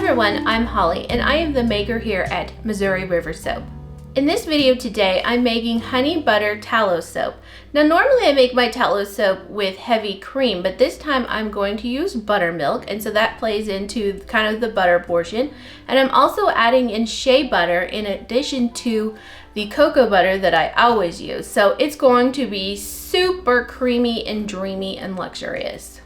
everyone, I'm Holly and I am the maker here at Missouri River Soap. In this video today, I'm making honey butter tallow soap. Now normally I make my tallow soap with heavy cream, but this time I'm going to use buttermilk, and so that plays into kind of the butter portion. And I'm also adding in shea butter in addition to the cocoa butter that I always use. So it's going to be super creamy and dreamy and luxurious.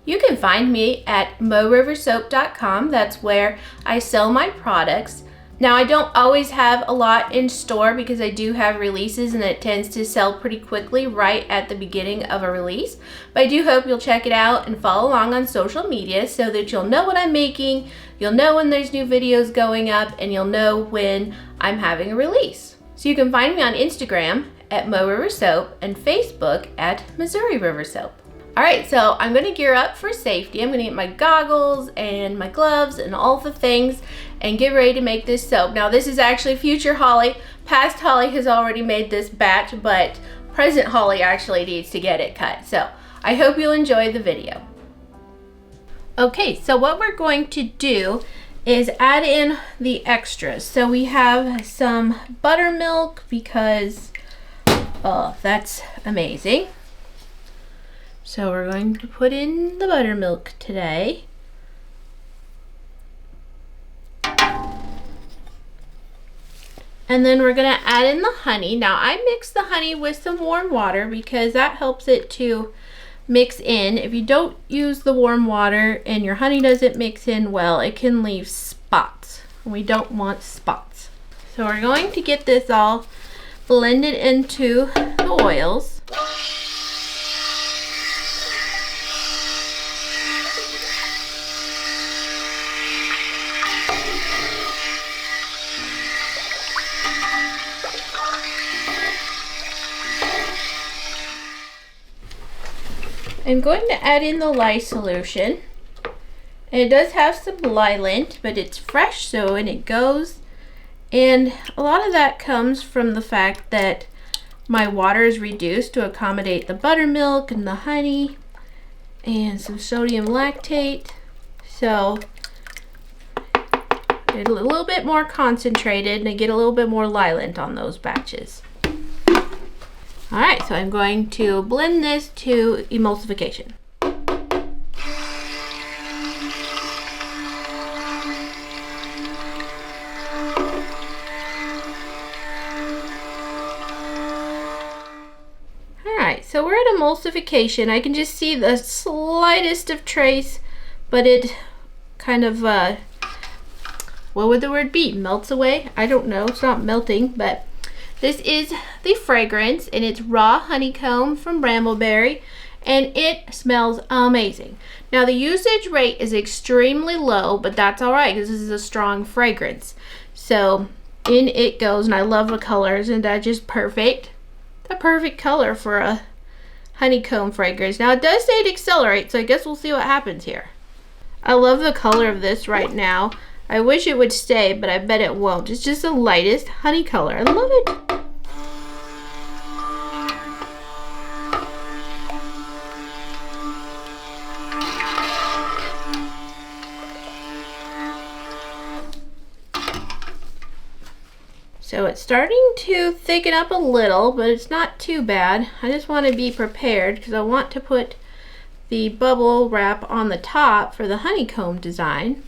You can find me at moriversoap.com. That's where I sell my products. Now I don't always have a lot in store because I do have releases and it tends to sell pretty quickly right at the beginning of a release. But I do hope you'll check it out and follow along on social media so that you'll know what I'm making, you'll know when there's new videos going up, and you'll know when I'm having a release. So you can find me on Instagram at moriversoap and Facebook at Missouri River Soap. Alright, so I'm going to gear up for safety. I'm going to get my goggles and my gloves and all the things and get ready to make this soap. Now this is actually future Holly. Past Holly has already made this batch, but present Holly actually needs to get it cut. So I hope you'll enjoy the video. Okay, so what we're going to do is add in the extras. So we have some buttermilk because, oh, that's amazing. So we're going to put in the buttermilk today. And then we're going to add in the honey. Now I mix the honey with some warm water because that helps it to mix in. If you don't use the warm water and your honey doesn't mix in well, it can leave spots. We don't want spots. So we're going to get this all blended into the oils. I'm going to add in the lye solution, and it does have some lye lint, but it's fresh, so and it goes, and a lot of that comes from the fact that my water is reduced to accommodate the buttermilk and the honey and some sodium lactate, so it's a little bit more concentrated and I get a little bit more lye lint on those batches. Alright, so I'm going to blend this to emulsification. Alright, so we're at emulsification. I can just see the slightest of trace, but it kind of, what would the word be? Melts away? I don't know, it's not melting, but this is the fragrance, and it's raw honeycomb from Brambleberry, and it smells amazing. Now the usage rate is extremely low, but that's alright because this is a strong fragrance. So in it goes, and I love the colors, and that's just perfect. The perfect color for a honeycomb fragrance. Now it does say it accelerates, so I guess we'll see what happens here. I love the color of this right now. I wish it would stay, but I bet it won't. It's just the lightest honey color. I love it. So it's starting to thicken up a little, but it's not too bad. I just want to be prepared because I want to put the bubble wrap on the top for the honeycomb design.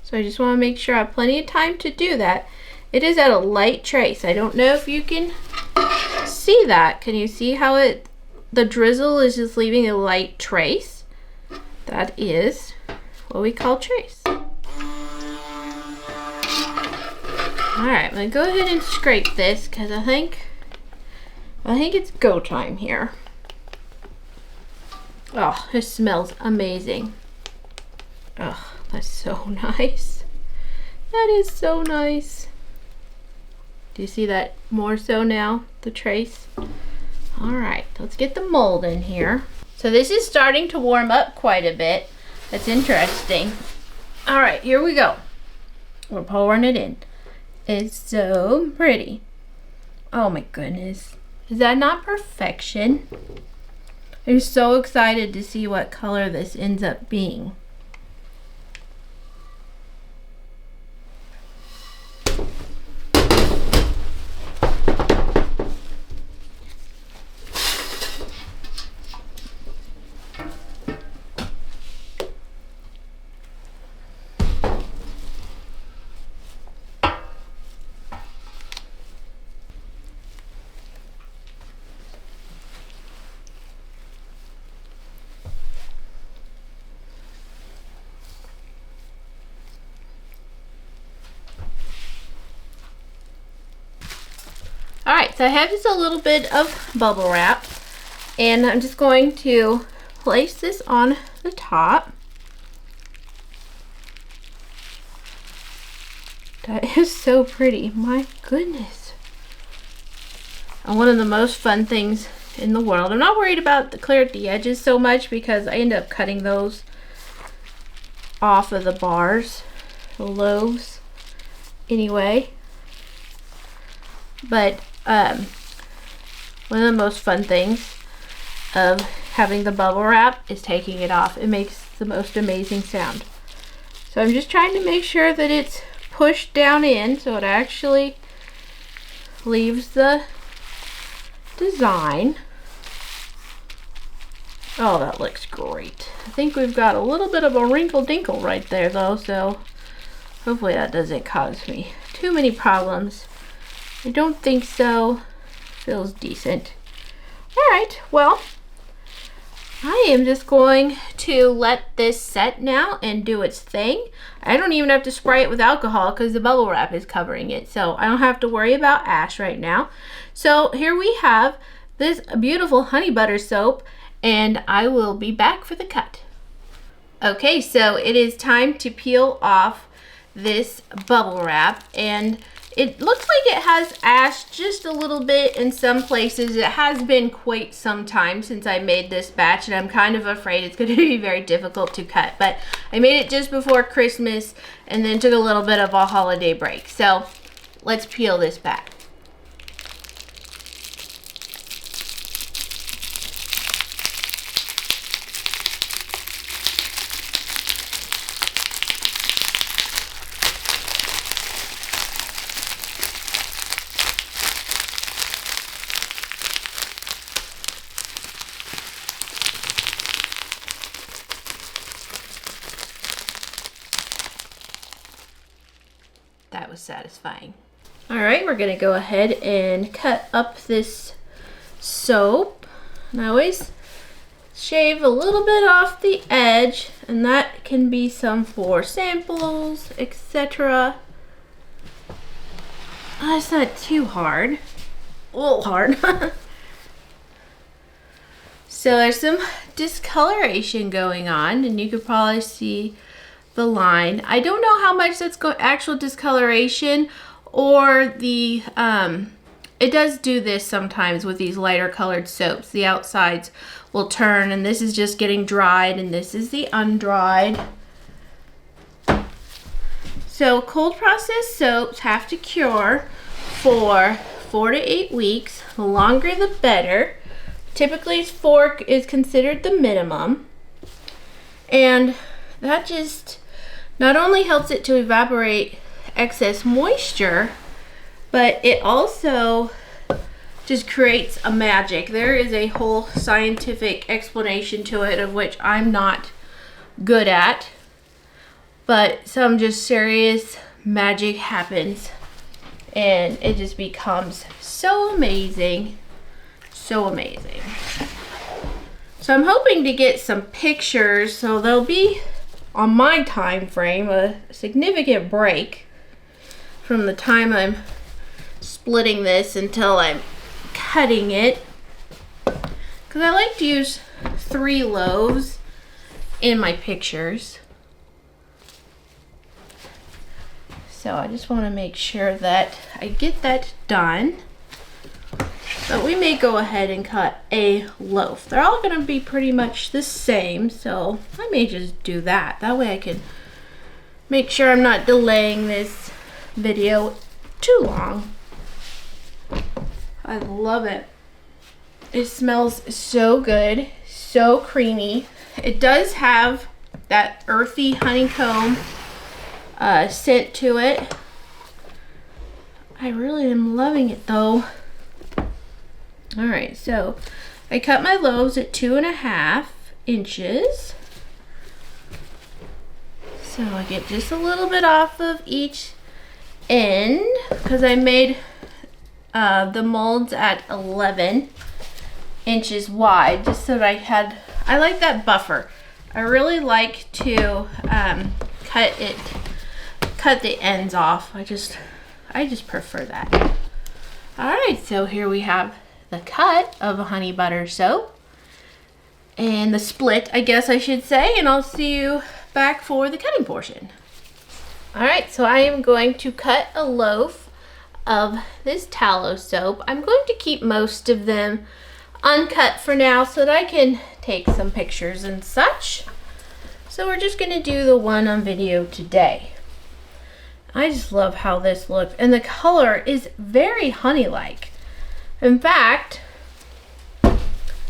So I just want to make sure I have plenty of time to do that. It is at a light trace. I don't know if you can see that. Can you see how the drizzle is just leaving a light trace? That is what we call trace. Alright, I'm going to go ahead and scrape this because I think it's go time here. Oh, this smells amazing. Oh, that's so nice. That is so nice. Do you see that more so now, the trace? Alright, let's get the mold in here. So this is starting to warm up quite a bit. That's interesting. Alright, here we go. We're pouring it in. It's so pretty. Oh my goodness. Is that not perfection? I'm so excited to see what color this ends up being. Alright, so I have just a little bit of bubble wrap, and I'm just going to place this on the top. That is so pretty, my goodness. And one of the most fun things in the world. I'm not worried about the clear at the edges so much because I end up cutting those off of the bars, the loaves, anyway. But one of the most fun things of having the bubble wrap is taking it off. It makes the most amazing sound. So I'm just trying to make sure that it's pushed down in so it actually leaves the design. Oh, that looks great. I think we've got a little bit of a wrinkle dinkle right there though, so hopefully that doesn't cause me too many problems. I don't think so. Feels decent. Alright, well, I am just going to let this set now and do its thing. I don't even have to spray it with alcohol because the bubble wrap is covering it, so I don't have to worry about ash right now. So here we have this beautiful honey butter soap, and I will be back for the cut. Okay, so it is time to peel off this bubble wrap, and it looks like it has ash just a little bit in some places. It has been quite some time since I made this batch, and I'm kind of afraid it's going to be very difficult to cut. But I made it just before Christmas and then took a little bit of a holiday break. So let's peel this back. That was satisfying. All right, we're gonna go ahead and cut up this soap. And I always shave a little bit off the edge, and that can be some for samples, etc. It's not too hard. A little hard. So there's some discoloration going on, and you could probably see the line. I don't know how much that's actual discoloration or the it does do this sometimes with these lighter colored soaps. The outsides will turn, and this is just getting dried, and this is the undried. So cold processed soaps have to cure for 4 to 8 weeks. The longer the better. Typically 4 is considered the minimum, and that just not only helps it to evaporate excess moisture, but it also just creates a magic. There is a whole scientific explanation to it of which I'm not good at, but some just serious magic happens and it just becomes so amazing, so amazing. So I'm hoping to get some pictures, so there'll be on my time frame a significant break from the time I'm splitting this until I'm cutting it, because I like to use 3 loaves in my pictures. So I just want to make sure that I get that done. But we may go ahead and cut a loaf. They're all going to be pretty much the same, so I may just do that. That way I can make sure I'm not delaying this video too long. I love it. It smells so good, so creamy. It does have that earthy honeycomb scent to it. I really am loving it though. All right, so I cut my loaves at 2.5 inches. So I get just a little bit off of each end because I made the molds at 11 inches wide, just so that I like that buffer. I really like to cut the ends off. I just prefer that. All right, so here we have the cut of a honey butter soap and the split, I guess I should say, and I'll see you back for the cutting portion. All right, so I am going to cut a loaf of this tallow soap. I'm going to keep most of them uncut for now so that I can take some pictures and such. So we're just gonna do the one on video today. I just love how this looks, and the color is very honey-like. In fact,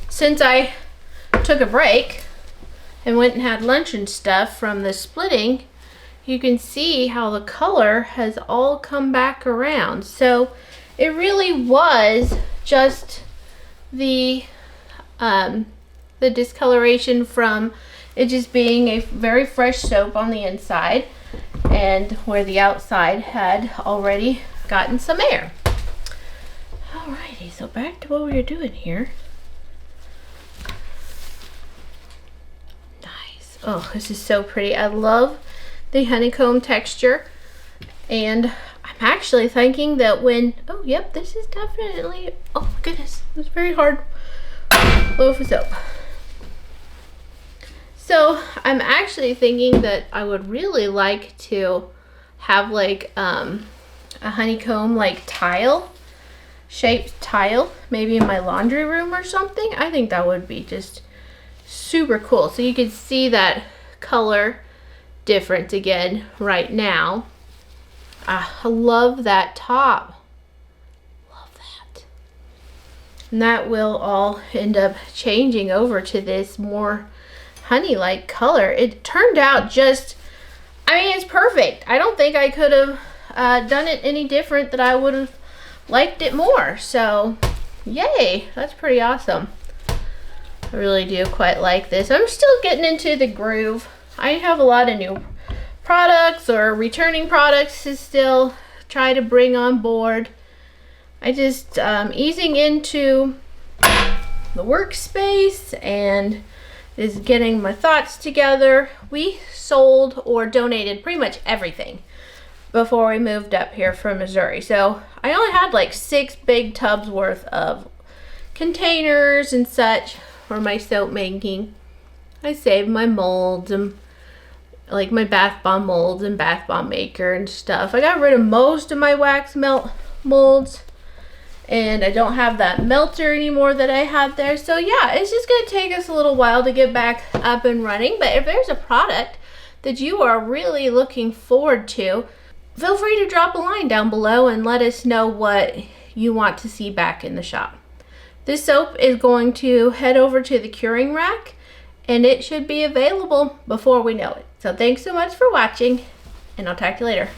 since I took a break and went and had lunch and stuff from the splitting, you can see how the color has all come back around. So it really was just the discoloration from it just being a very fresh soap on the inside, and where the outside had already gotten some air. Alrighty, so back to what we were doing here. Nice. Oh, this is so pretty. I love the honeycomb texture, and I'm actually thinking that when, oh yep, this is definitely, oh my goodness, it was very hard loaf of soap. So I'm actually thinking that I would really like to have like a honeycomb like tile, shaped tile, maybe in my laundry room or something. I think that would be just super cool. So you can see that color difference again right now. I love that top. Love that. And that will all end up changing over to this more honey-like color. It turned out just, I mean, it's perfect. I don't think I could have done it any different, that I would have liked it more. So yay, that's pretty awesome. I really do quite like this. I'm still getting into the groove. I have a lot of new products or returning products to still try to bring on board. I just easing into the workspace and is getting my thoughts together. We sold or donated pretty much everything before we moved up here from Missouri. So I only had like 6 big tubs worth of containers and such for my soap making. I saved my molds and like my bath bomb molds and bath bomb maker and stuff. I got rid of most of my wax melt molds, and I don't have that melter anymore that I had there. So yeah, it's just gonna take us a little while to get back up and running. But if there's a product that you are really looking forward to, feel free to drop a line down below and let us know what you want to see back in the shop. This soap is going to head over to the curing rack, and it should be available before we know it. So thanks so much for watching, and I'll talk to you later.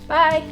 Bye.